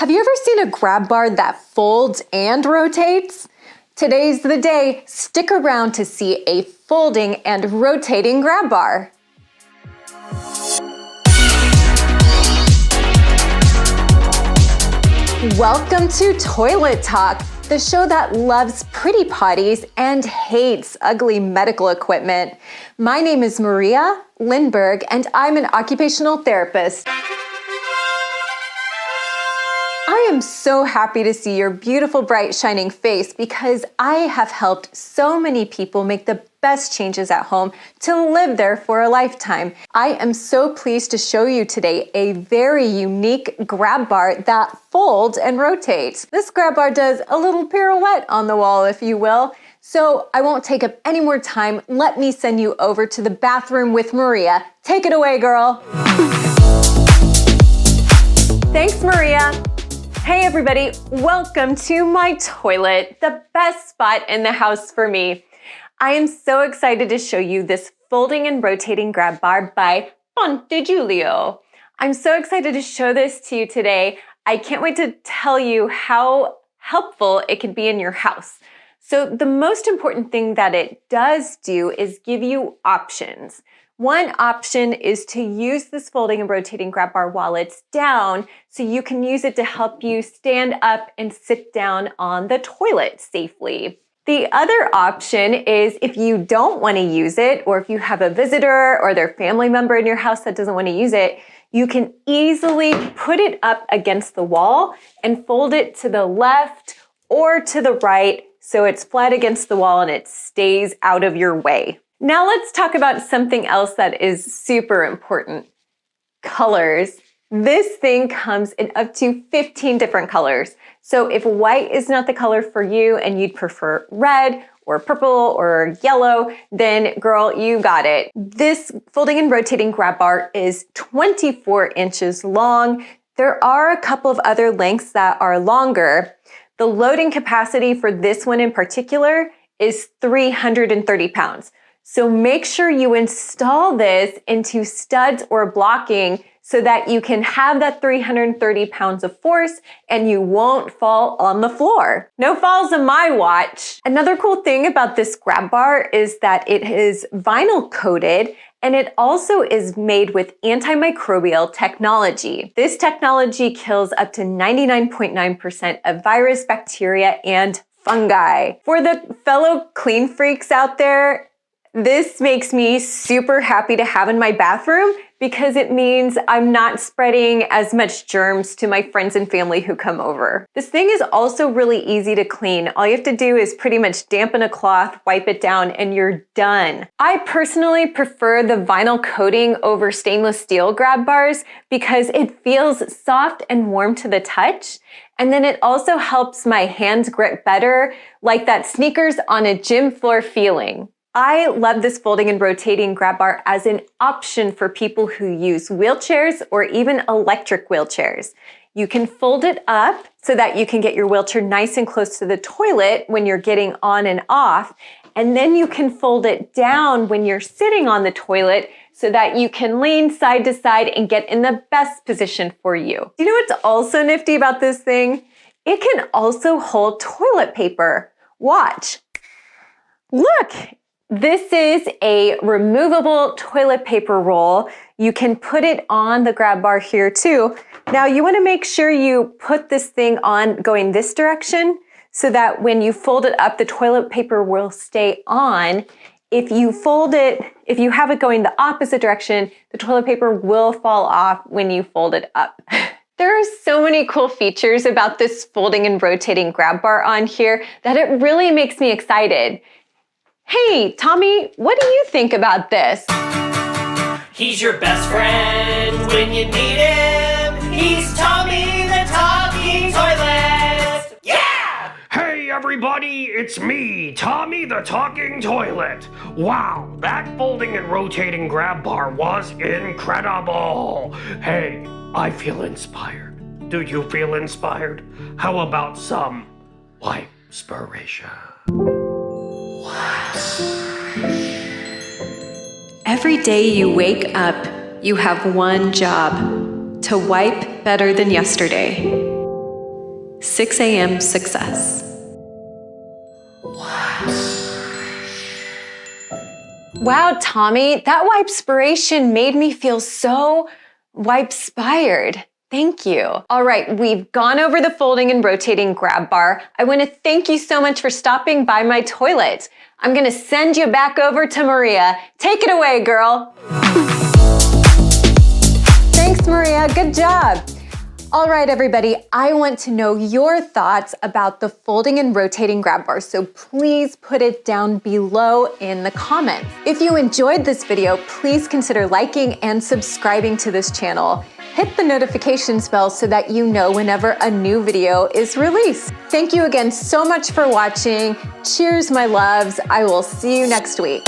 Have you ever seen a grab bar that folds and rotates? Today's the day. Stick around to see a folding and rotating grab bar. Welcome to Toilet Talk, the show that loves pretty potties and hates ugly medical equipment. My name is Maria Lindbergh, and I'm an occupational therapist. I am so happy to see your beautiful, bright, shining face because I have helped so many people make the best changes at home to live there for a lifetime. I am so pleased to show you today a very unique grab bar that folds and rotates. This grab bar does a little pirouette on the wall, if you will. So I won't take up any more time. Let me send you over to the bathroom with Maria. Take it away, girl. Thanks, Maria. Hey everybody, welcome to my toilet, the best spot in the house for me. I am so excited to show you this folding and rotating grab bar by Ponte Giulio. I'm so excited to show this to you today. I can't wait to tell you how helpful it can be in your house. So the most important thing that it does do is give you options. One option is to use this folding and rotating grab bar while it's down, so you can use it to help you stand up and sit down on the toilet safely. The other option is if you don't want to use it, or if you have a visitor or their family member in your house that doesn't want to use it, you can easily put it up against the wall and fold it to the left or to the right so it's flat against the wall and it stays out of your way. Now let's talk about something else that is super important. Colors. This thing comes in up to 15 different colors. So if white is not the color for you and you'd prefer red or purple or yellow, then girl, you got it. This folding and rotating grab bar is 24 inches long. There are a couple of other lengths that are longer. The loading capacity for this one in particular is 330 pounds. So make sure you install this into studs or blocking so that you can have that 330 pounds of force and you won't fall on the floor. No falls on my watch. Another cool thing about this grab bar is that it is vinyl coated and it also is made with antimicrobial technology. This technology kills up to 99.9% of virus, bacteria, and fungi. For the fellow clean freaks out there, this makes me super happy to have in my bathroom because it means I'm not spreading as much germs to my friends and family who come over. This thing is also really easy to clean. All you have to do is pretty much dampen a cloth, wipe it down, and you're done. I personally prefer the vinyl coating over stainless steel grab bars because it feels soft and warm to the touch. And then it also helps my hands grip better, like that sneakers on a gym floor feeling. I love this folding and rotating grab bar as an option for people who use wheelchairs or even electric wheelchairs. You can fold it up so that you can get your wheelchair nice and close to the toilet when you're getting on and off. And then you can fold it down when you're sitting on the toilet so that you can lean side to side and get in the best position for you. You know what's also nifty about this thing? It can also hold toilet paper. Watch. Look. This is a removable toilet paper roll. You can put it on the grab bar here too. Now you want to make sure you put this thing on going this direction so that when you fold it up, the toilet paper will stay on. If you have it going the opposite direction, the toilet paper will fall off when you fold it up. There are so many cool features about this folding and rotating grab bar on here that it really makes me excited. Hey, Tommy, what do you think about this? He's your best friend when you need him. He's Tommy the Talking Toilet. Yeah! Hey everybody, it's me, Tommy the Talking Toilet. Wow, that folding and rotating grab bar was incredible. Hey, I feel inspired. Do you feel inspired? How about some wipe-spiration? Every day you wake up, you have one job: to wipe better than yesterday. 6 a.m. success. Wow, Tommy, that wipe-spiration made me feel so wipe-spired. Thank you. All right, we've gone over the folding and rotating grab bar. I want to thank you so much for stopping by my toilet. I'm going to send you back over to Maria. Take it away, girl. Thanks, Maria. Good job. All right, everybody, I want to know your thoughts about the folding and rotating grab bar, so please put it down below in the comments. If you enjoyed this video, please consider liking and subscribing to this channel. Hit the notifications bell so that you know whenever a new video is released. Thank you again so much for watching. Cheers, my loves. I will see you next week.